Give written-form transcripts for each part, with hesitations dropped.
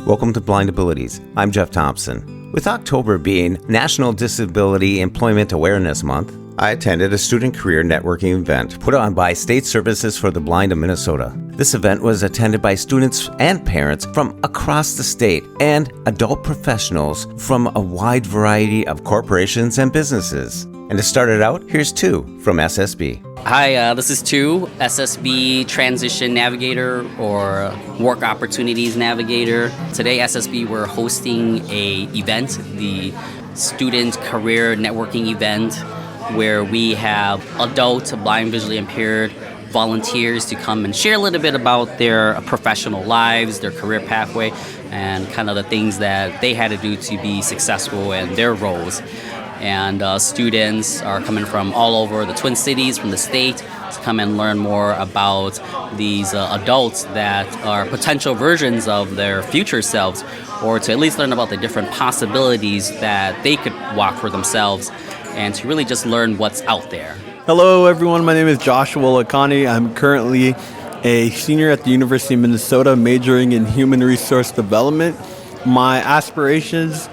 Welcome to Blind Abilities. I'm Jeff Thompson. With October being National Disability Employment Awareness Month, I attended a student career networking event put on by State Services for the Blind of Minnesota. This event was attended by students and parents from across the state and adult professionals from a wide variety of corporations and businesses. And to start it out, here's Tu from SSB. Hi, this is Tu, SSB Transition Navigator or Work Opportunities Navigator. Today, SSB, we're hosting a event, the Student Career Networking event, where we have adult, blind, visually impaired volunteers to come and share a little bit about their professional lives, their career pathway, and kind of the things that they had to do to be successful in their roles. And students are coming from all over the Twin Cities, from the state, to come and learn more about these adults that are potential versions of their future selves, or to at least learn about the different possibilities that they could walk for themselves, and to really just learn what's out there. Hello everyone, my name is Joshua Lakani. I'm currently a senior at the University of Minnesota majoring in human resource development. My aspirations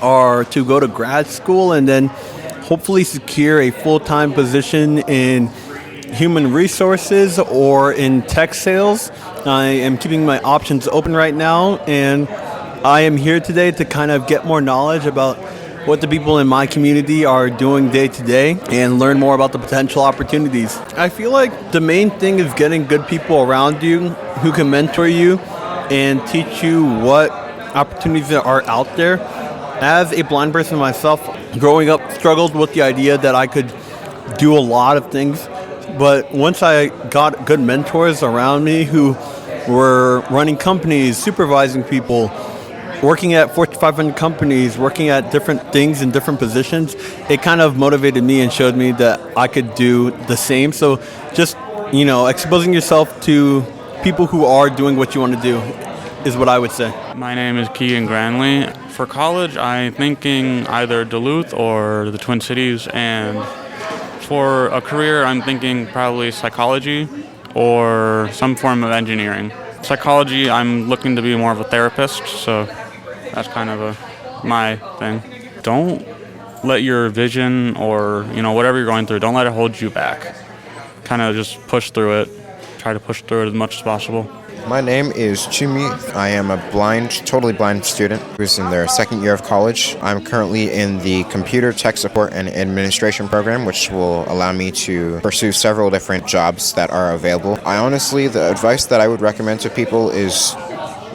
are to go to grad school and then hopefully secure a full-time position in human resources or in tech sales. I am keeping my options open right now, and I am here today to kind of get more knowledge about what the people in my community are doing day to day and learn more about the potential opportunities. I feel like the main thing is getting good people around you who can mentor you and teach you what opportunities are out there. As a blind person myself, growing up, struggled with the idea that I could do a lot of things. But once I got good mentors around me who were running companies, supervising people, working at Fortune 500 companies, working at different things in different positions, it kind of motivated me and showed me that I could do the same. So just, exposing yourself to people who are doing what you want to do is what I would say. My name is Keegan Granley. For college, I'm thinking either Duluth or the Twin Cities, and for a career, I'm thinking probably psychology or some form of engineering. Psychology, I'm looking to be more of a therapist, so that's kind of my thing. Don't let your vision or, whatever you're going through, don't let it hold you back. Kind of just push through it. Try to push through it as much as possible. My name is Chumi. I am a totally blind student who's in their second year of college. I'm currently in the Computer Tech Support and Administration program, which will allow me to pursue several different jobs that are available. The advice that I would recommend to people is,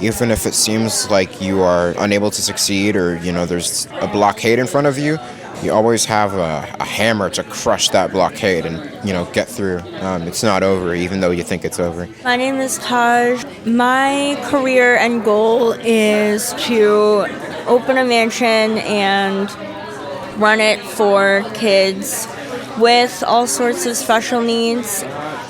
even if it seems like you are unable to succeed or, there's a blockade in front of you, you always have a hammer to crush that blockade and, get through. It's not over, even though you think it's over. My name is Taj. My career and goal is to open a mansion and run it for kids with all sorts of special needs.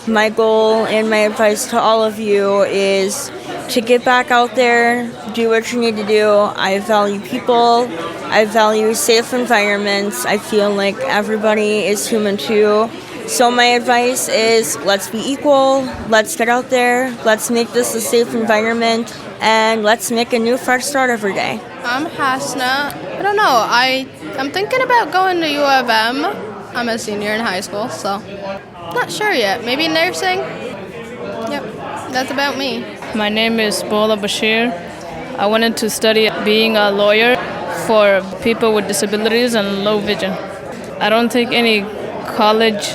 My goal and my advice to all of you is to get back out there, do what you need to do. I value people. I value safe environments. I feel like everybody is human too. So my advice is, let's be equal. Let's get out there. Let's make this a safe environment. And let's make a new fresh start every day. I'm Hasna. I don't know. I'm thinking about going to U of M. I'm a senior in high school, so not sure yet. Maybe nursing? Yep, that's about me. My name is Bola Bashir. I wanted to study being a lawyer for people with disabilities and low vision. I don't take any college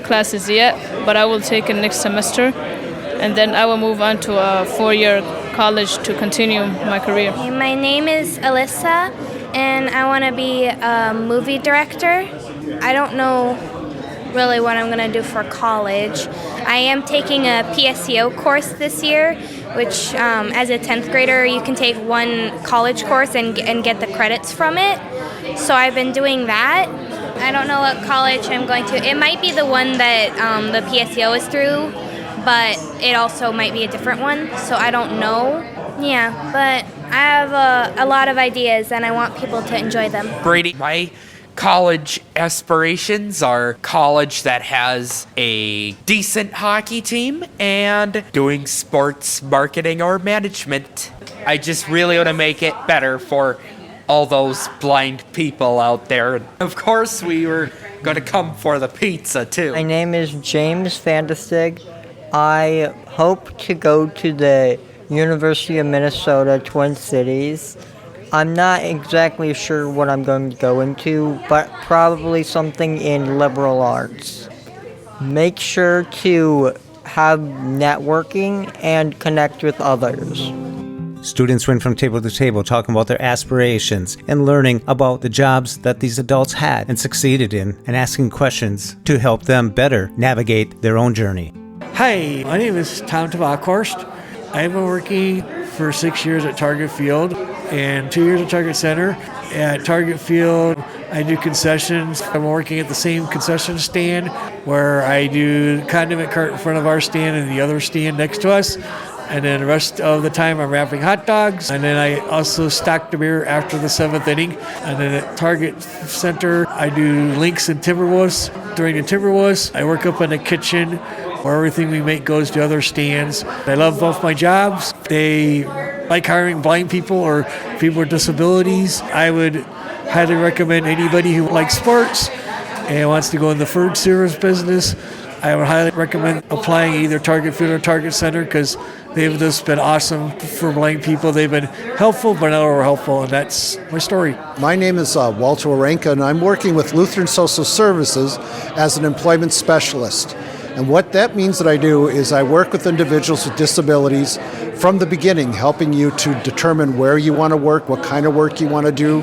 classes yet, but I will take it next semester, and then I will move on to a 4-year college to continue my career. My name is Alyssa, and I want to be a movie director. I don't know really what I'm going to do for college. I am taking a PSEO course this year, which as a 10th grader, you can take one college course and get the credits from it. So I've been doing that. I don't know what college I'm going to. It might be the one that the PSEO is through, but it also might be a different one, so I don't know. Yeah, but I have a lot of ideas, and I want people to enjoy them. Brady, my college aspirations are college that has a decent hockey team and doing sports marketing or management. I just really want to make it better for all those blind people out there. Of course, we were going to come for the pizza, too. My name is James Vandestig. I hope to go to the University of Minnesota Twin Cities. I'm not exactly sure what I'm going to go into, but probably something in liberal arts. Make sure to have networking and connect with others. Students went from table to table talking about their aspirations and learning about the jobs that these adults had and succeeded in, and asking questions to help them better navigate their own journey. Hi, my name is Tom Tabakhorst. I've been working for 6 years at Target Field and 2 years at Target Center. At Target Field, I do concessions. I'm working at the same concession stand where I do condiment cart in front of our stand and the other stand next to us. And then the rest of the time I'm wrapping hot dogs. And then I also stock the beer after the 7th inning. And then at Target Center, I do links and Timberwolves. During the Timberwolves, I work up in the kitchen where everything we make goes to other stands. I love both my jobs. They like hiring blind people or people with disabilities. I would highly recommend anybody who likes sports and wants to go in the food service business. I would highly recommend applying either Target Field or Target Center because they've just been awesome for blind people. They've been helpful, but not over helpful, and that's my story. My name is Walter Warenka, and I'm working with Lutheran Social Services as an employment specialist. And what that means that I do is I work with individuals with disabilities from the beginning, helping you to determine where you want to work, what kind of work you want to do,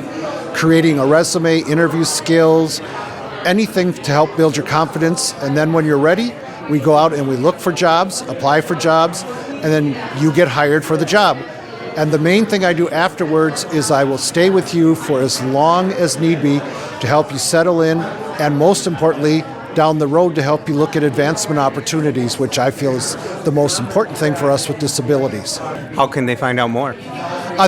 creating a resume, interview skills, anything to help build your confidence. And then when you're ready, we go out and we look for jobs, apply for jobs, and then you get hired for the job. And the main thing I do afterwards is I will stay with you for as long as need be to help you settle in, and most importantly, down the road to help you look at advancement opportunities, which I feel is the most important thing for us with disabilities. How can they find out more?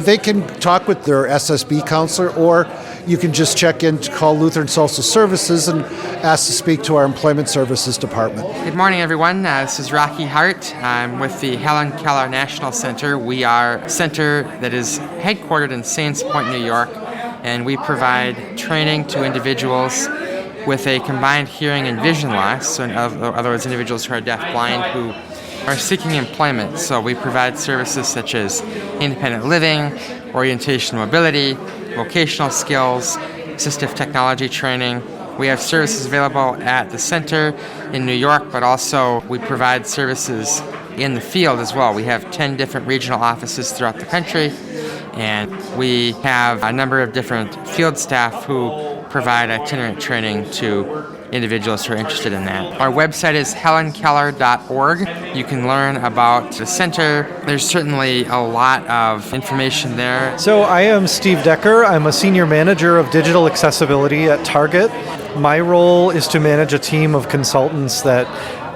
They can talk with their SSB counselor, or you can just check in to call Lutheran Social Services and ask to speak to our Employment Services Department. Good morning, everyone. This is Rocky Hart. I'm with the Helen Keller National Center. We are a center that is headquartered in Sands Point, New York, and we provide training to individuals with a combined hearing and vision loss, so in other words, individuals who are deaf-blind who are seeking employment. So we provide services such as independent living, orientation mobility, vocational skills, assistive technology training. We have services available at the center in New York, but also we provide services in the field as well. We have 10 different regional offices throughout the country, and we have a number of different field staff who provide itinerant training to individuals who are interested in that. Our website is helenkeller.org. You can learn about the center. There's certainly a lot of information there. So I am Steve Decker. I'm a senior manager of digital accessibility at Target. My role is to manage a team of consultants that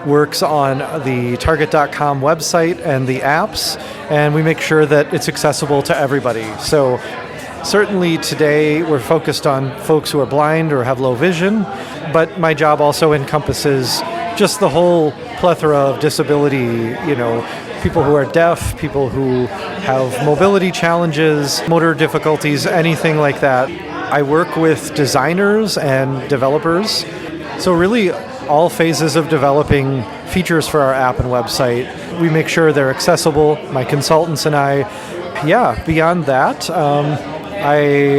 works on the Target.com website and the apps, and we make sure that it's accessible to everybody. So certainly today we're focused on folks who are blind or have low vision, but my job also encompasses just the whole plethora of disability, people who are deaf, people who have mobility challenges, motor difficulties, anything like that. I work with designers and developers, so really all phases of developing features for our app and website. We make sure they're accessible, my consultants and I. Yeah, beyond that, I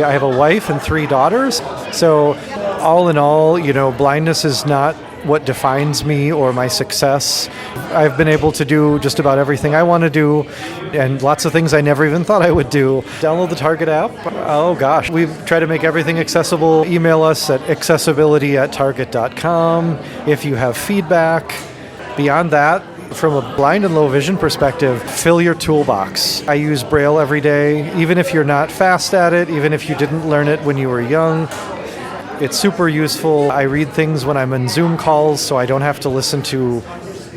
have a wife and 3 daughters, so all in all, blindness is not what defines me or my success. I've been able to do just about everything I want to do, and lots of things I never even thought I would do. Download the Target app. Oh gosh, we try to make everything accessible. Email us at accessibility@target.com if you have feedback. Beyond that, from a blind and low vision perspective, fill your toolbox. I use Braille every day, even if you're not fast at it, even if you didn't learn it when you were young. It's super useful. I read things when I'm in Zoom calls, so I don't have to listen to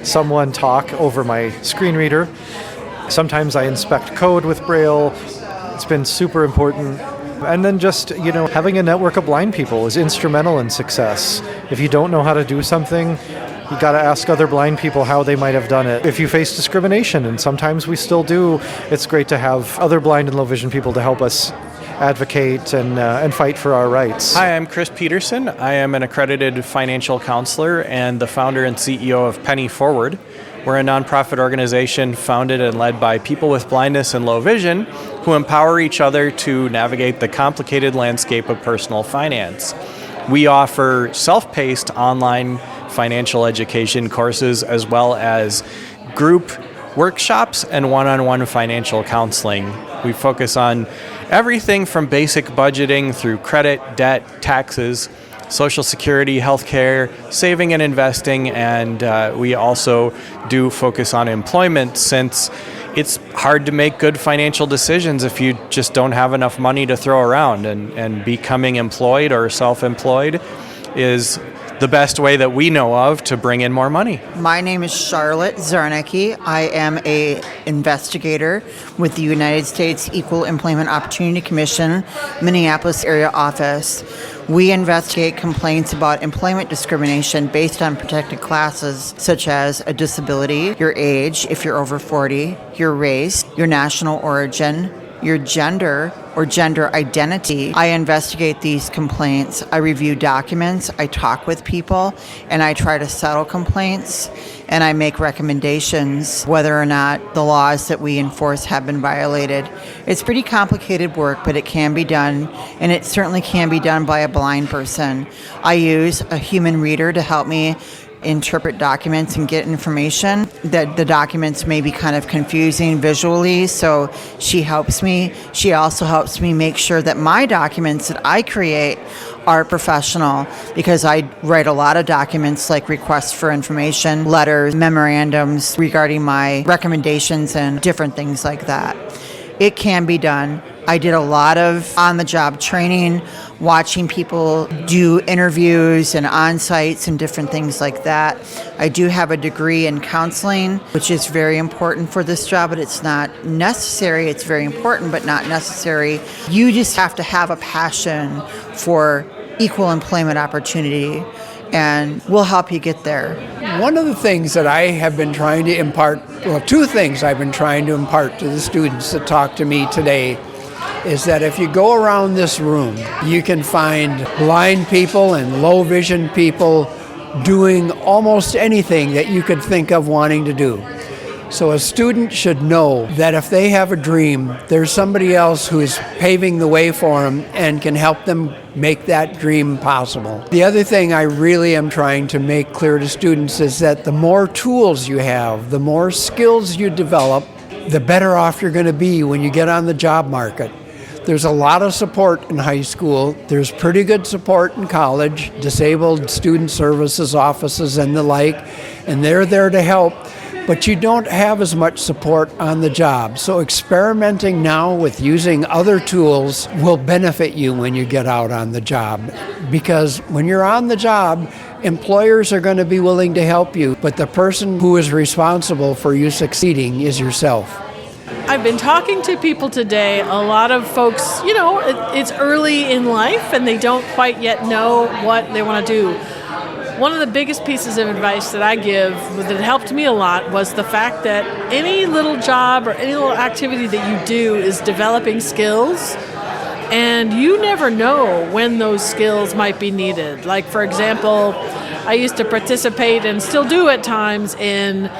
someone talk over my screen reader. Sometimes I inspect code with Braille. It's been super important. And then just, having a network of blind people is instrumental in success. If you don't know how to do something, You got to ask other blind people how they might have done it. If you face discrimination, and sometimes we still do, it's great to have other blind and low vision people to help us advocate and fight for our rights. Hi, I'm Chris Peterson. I am an accredited financial counselor and the founder and CEO of Penny Forward. We're a nonprofit organization founded and led by people with blindness and low vision who empower each other to navigate the complicated landscape of personal finance. We offer self-paced online financial education courses as well as group workshops and one-on-one financial counseling. We focus on everything from basic budgeting through credit, debt, taxes, Social Security, healthcare, saving and investing, and we also do focus on employment since it's hard to make good financial decisions if you just don't have enough money to throw around, and becoming employed or self-employed is the best way that we know of to bring in more money. My name is Charlotte Zarnecki. I am an investigator with the United States Equal Employment Opportunity Commission, Minneapolis area office. We investigate complaints about employment discrimination based on protected classes such as a disability, your age, if you're over 40, your race, your national origin, your gender or gender identity. I investigate these complaints. I review documents, I talk with people, and I try to settle complaints, and I make recommendations whether or not the laws that we enforce have been violated. It's pretty complicated work, but it can be done, and it certainly can be done by a blind person. I use a human reader to help me interpret documents and get information. That the documents may be kind of confusing visually, so she helps me. She also helps me make sure that my documents that I create are professional, because I write a lot of documents like requests for information, letters, memorandums regarding my recommendations and different things like that. It can be done. I did a lot of on-the-job training, watching people do interviews and on-sites and different things like that. I do have a degree in counseling, which is very important for this job, but it's not necessary. It's very important, but not necessary. You just have to have a passion for equal employment opportunity, and we'll help you get there. One of the things that I have been trying to impart, well, two things I've been trying to impart to the students that talk to me today, is that if you go around this room, you can find blind people and low vision people doing almost anything that you could think of wanting to do. So a student should know that if they have a dream, there's somebody else who is paving the way for them and can help them make that dream possible. The other thing I really am trying to make clear to students is that the more tools you have, the more skills you develop, the better off you're going to be when you get on the job market. There's a lot of support in high school. There's pretty good support in college, disabled student services offices and the like, and they're there to help. But you don't have as much support on the job. So experimenting now with using other tools will benefit you when you get out on the job. Because when you're on the job, employers are going to be willing to help you, but the person who is responsible for you succeeding is yourself. I've been talking to people today. A lot of folks, it's early in life and they don't quite yet know what they want to do. One of the biggest pieces of advice that I give that helped me a lot was the fact that any little job or any little activity that you do is developing skills, and you never know when those skills might be needed. Like, for example, I used to participate and still do at times in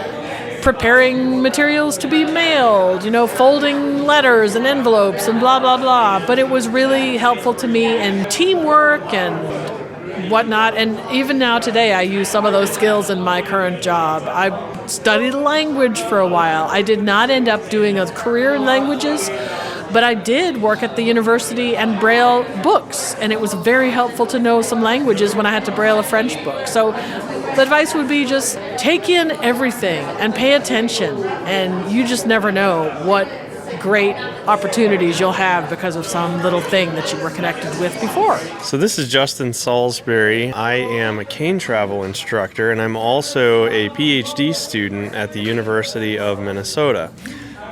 preparing materials to be mailed, folding letters and envelopes and blah, blah, blah. But it was really helpful to me in teamwork and whatnot. And even now today, I use some of those skills in my current job. I studied language for a while. I did not end up doing a career in languages, but I did work at the university and braille books. And it was very helpful to know some languages when I had to braille a French book. So the advice would be just take in everything and pay attention. And you just never know what great opportunities you'll have because of some little thing that you were connected with before. So this is Justin Salisbury. I am a cane travel instructor, and I'm also a PhD student at the University of Minnesota.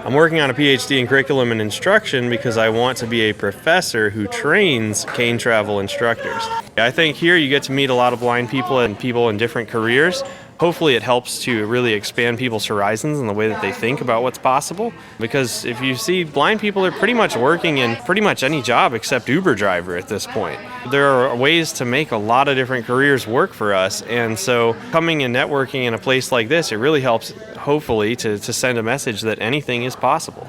I'm working on a PhD in curriculum and instruction because I want to be a professor who trains cane travel instructors. I think here you get to meet a lot of blind people and people in different careers. hopefully it helps to really expand people's horizons and the way that they think about what's possible. Because if you see, blind people are pretty much working in pretty much any job except Uber driver at this point. There are ways to make a lot of different careers work for us, and so coming and networking in a place like this, it really helps, hopefully, to send a message that anything is possible.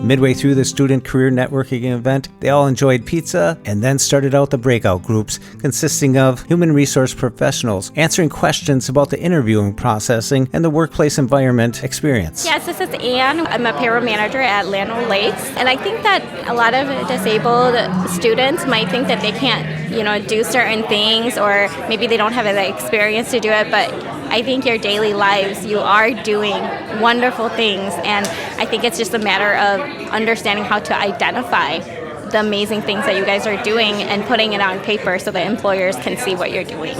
Midway through the student career networking event, they all enjoyed pizza and then started out the breakout groups consisting of human resource professionals answering questions about the interviewing processing and the workplace environment experience. Yes, this is Anne. I'm a payroll manager at Lano Lakes, and I think that a lot of disabled students might think that they can't, do certain things, or maybe they don't have the experience to do it, but I think your daily lives, you are doing wonderful things, and I think it's just a matter of understanding how to identify the amazing things that you guys are doing and putting it on paper so that employers can see what you're doing.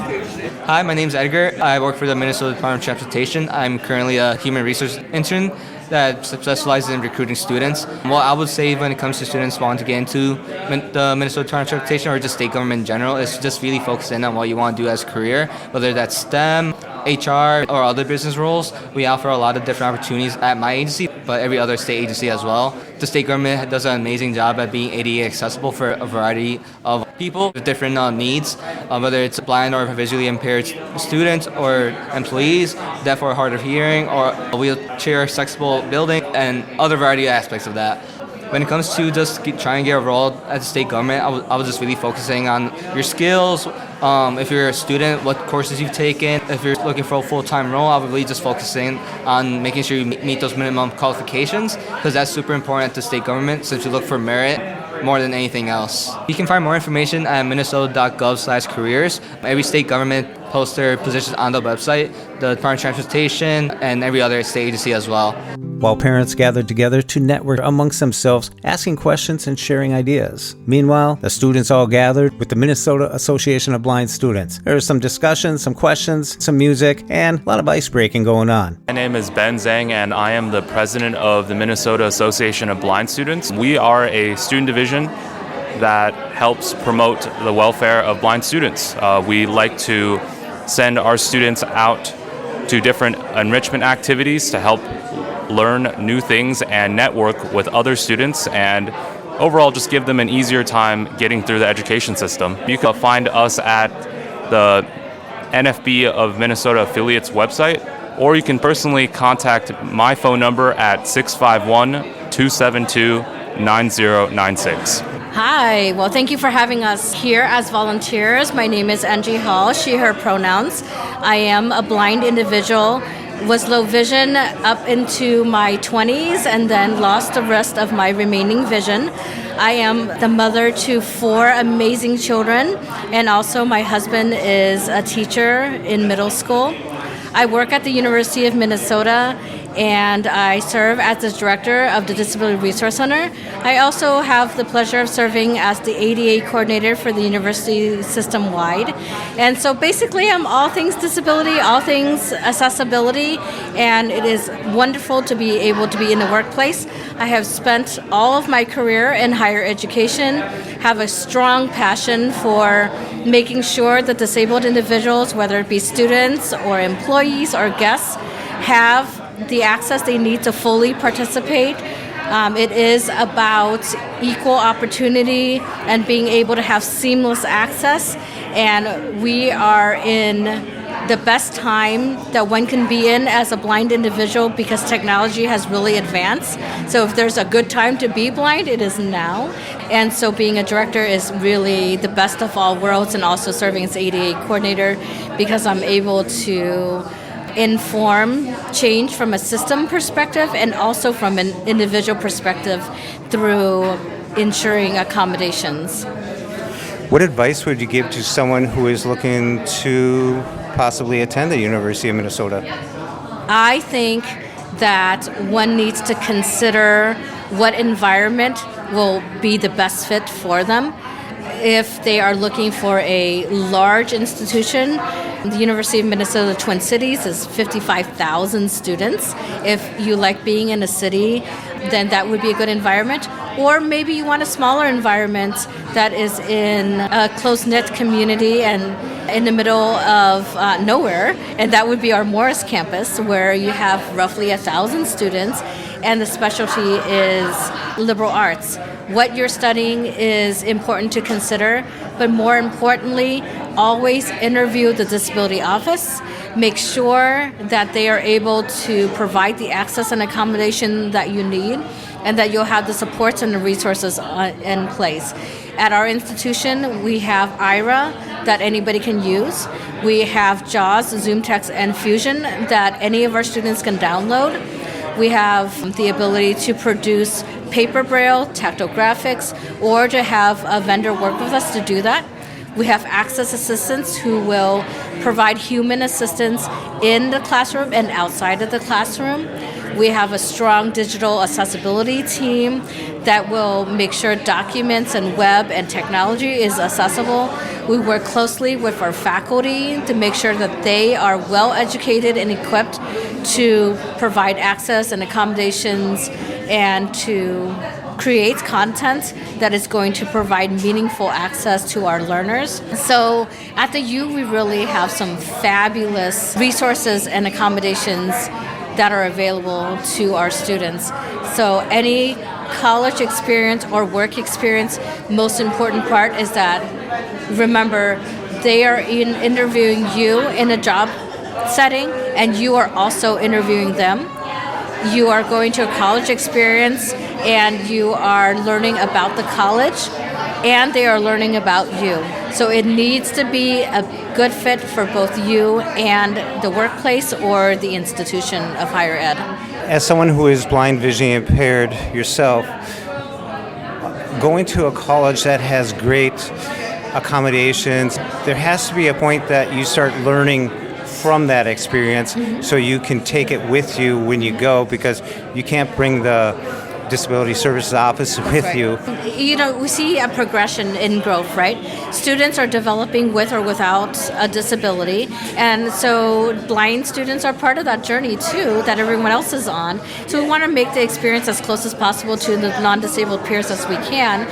Hi, my name is Edgar. I work for the Minnesota Department of Transportation. I'm currently a human resource intern that specializes in recruiting students. Well, I would say when it comes to students wanting to get into the Minnesota Department of Transportation or just state government in general, is just really focus in on what you want to do as a career, whether that's STEM, HR, or other business roles. We offer a lot of different opportunities at my agency, but every other state agency as well. The state government does an amazing job at being ADA accessible for a variety of people with different needs, whether it's blind or visually impaired students or employees, deaf or hard of hearing, or a wheelchair accessible building, and other variety of aspects of that. When it comes to just trying to get a role at the state government, I was just really focusing on your skills. If you're a student, what courses you've taken. If you're looking for a full-time role, I would really just focusing on making sure you meet those minimum qualifications, because that's super important at the state government, since you look for merit more than anything else. You can find more information at minnesota.gov/careers. Every state government posts their positions on the website, the Department of Transportation, and every other state agency as well. While parents gathered together to network amongst themselves, asking questions and sharing ideas. Meanwhile, the students all gathered with the Minnesota Association of Blind Students. There was some discussion, some questions, some music, and a lot of ice breaking going on. My name is Ben Zhang, and I am the president of the Minnesota Association of Blind Students. We are a student division that helps promote the welfare of blind students. We like to send our students out to different enrichment activities to help learn new things and network with other students, and overall just give them an easier time getting through the education system. You can find us at the NFB of Minnesota affiliates website, or you can personally contact my phone number at 651-272-9096. Hi, well, thank you for having us here as volunteers. My name is Angie Hall, she, her pronouns. I am a blind individual, was low vision up into my 20s and then lost the rest of my remaining vision. I am the mother to 4 amazing children, and also my husband is a teacher in middle school. I work at the University of Minnesota, and I serve as the director of the Disability Resource Center. I also have the pleasure of serving as the ADA coordinator for the university system-wide. And so basically I'm all things disability, all things accessibility, and it is wonderful to be able to be in the workplace. I have spent all of my career in higher education, have a strong passion for making sure that disabled individuals, whether it be students or employees or guests, have the access they need to fully participate. It is about equal opportunity and being able to have seamless access, and we are in the best time that one can be in as a blind individual because technology has really advanced. So if there's a good time to be blind, it is now. And so being a director is really the best of all worlds, and also serving as ADA coordinator because I'm able to inform change from a system perspective and also from an individual perspective through ensuring accommodations. What advice would you give to someone who is looking to possibly attend the University of Minnesota? I think that one needs to consider what environment will be the best fit for them. If they are looking for a large institution, the University of Minnesota Twin Cities is 55,000 students. If you like being in a city then that would be a good environment. Or maybe you want a smaller environment that is in a close-knit community and in the middle of nowhere, and that would be our Morris campus, where you have roughly 1,000 students, and the specialty is liberal arts. What you're studying is important to consider, but more importantly, always interview the disability office. Make sure that they are able to provide the access and accommodation that you need, and that you'll have the supports and the resources in place. At our institution, we have IRA that anybody can use. We have JAWS, Zoom Text, and Fusion that any of our students can download. We have the ability to produce paper braille, tactile graphics, or to have a vendor work with us to do that. We have access assistants who will provide human assistance in the classroom and outside of the classroom. We have a strong digital accessibility team that will make sure documents and web and technology is accessible. We work closely with our faculty to make sure that they are well educated and equipped to provide access and accommodations and to create content that is going to provide meaningful access to our learners. So at the U, we really have some fabulous resources and accommodations that are available to our students. So any college experience or work experience, most important part is that, remember, they are interviewing you in a job setting, and you are also interviewing them. You are going to a college experience, and you are learning about the college, and they are learning about you. So it needs to be a good fit for both you and the workplace or the institution of higher ed. As someone who is blind, visually impaired yourself, going to a college that has great accommodations, there has to be a point that you start learning from that experience, so you can take it with you when you go, because you can't bring the Disability Services Office with you. You know, we see a progression in growth, right? Students are developing with or without a disability, and so blind students are part of that journey too that everyone else is on. So we want to make the experience as close as possible to the non-disabled peers as we can,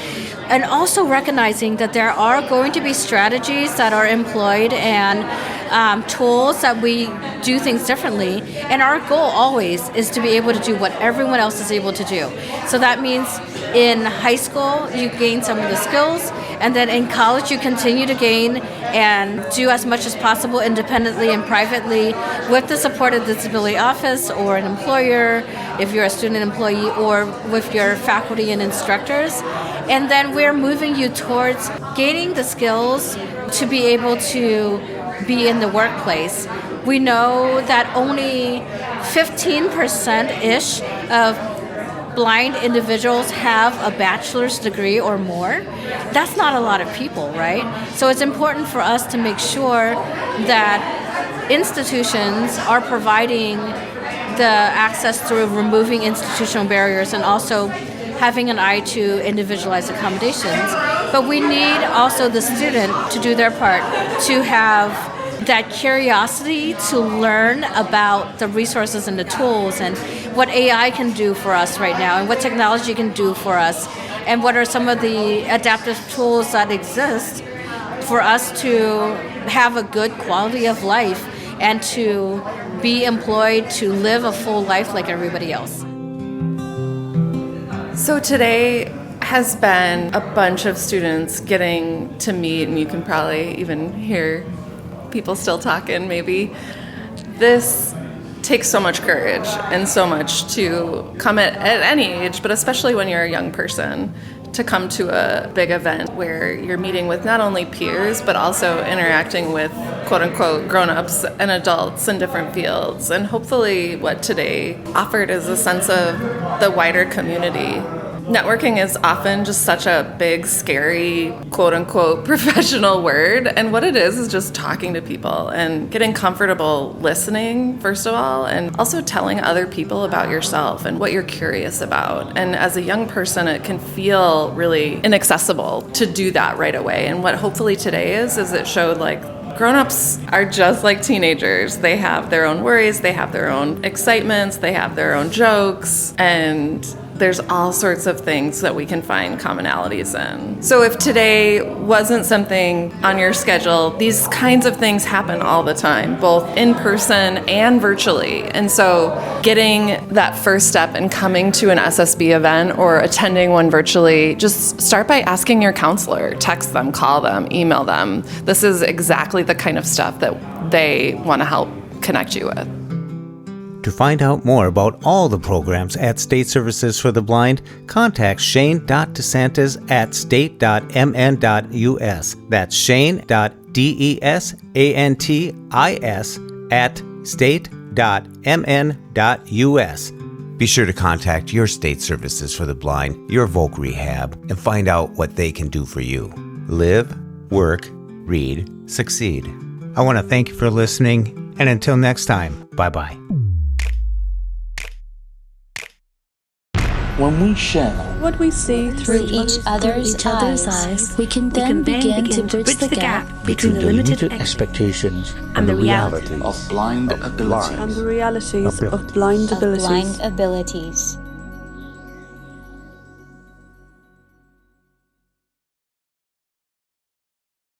and also recognizing that there are going to be strategies that are employed and tools that we do things differently, and our goal always is to be able to do what everyone else is able to do. So that means in high school you gain some of the skills, and then in college you continue to gain and do as much as possible independently and privately with the support of the disability office or an employer if you're a student employee, or with your faculty and instructors. And then we're moving you towards gaining the skills to be able to be in the workplace. We know that only 15%-ish of blind individuals have a bachelor's degree or more. That's not a lot of people, right? So it's important for us to make sure that institutions are providing the access through removing institutional barriers and also having an eye to individualized accommodations. But we need also the student to do their part, to have that curiosity to learn about the resources and the tools and what AI can do for us right now and what technology can do for us and what are some of the adaptive tools that exist for us to have a good quality of life and to be employed to live a full life like everybody else. So today has been a bunch of students getting to meet, and you can probably even hear people still talking maybe. This takes so much courage and so much to come at any age, but especially when you're a young person, to come to a big event where you're meeting with not only peers, but also interacting with quote-unquote grown-ups and adults in different fields. And hopefully what today offered is a sense of the wider community. Networking is often just such a big, scary, quote-unquote professional word. And what it is just talking to people and getting comfortable listening, first of all, and also telling other people about yourself and what you're curious about. And as a young person, it can feel really inaccessible to do that right away. And what hopefully today is it showed like grown-ups are just like teenagers. They have their own worries, they have their own excitements, they have their own jokes, and there's all sorts of things that we can find commonalities in. So if today wasn't something on your schedule, these kinds of things happen all the time, both in person and virtually. And so getting that first step in coming to an SSB event or attending one virtually, just start by asking your counselor, text them, call them, email them. This is exactly the kind of stuff that they want to help connect you with. To find out more about all the programs at State Services for the Blind, contact Shane DeSantis at state.mn.us. That's Shane.DeSantis at state.mn.us. Be sure to contact your State Services for the Blind, your Voc Rehab, and find out what they can do for you. Live, work, read, succeed. I want to thank you for listening, and until next time, bye-bye. When we share what we see through each other's eyes, we can then begin to bridge the gap between the limited expectations and the reality of blind abilities. And the realities of blind abilities.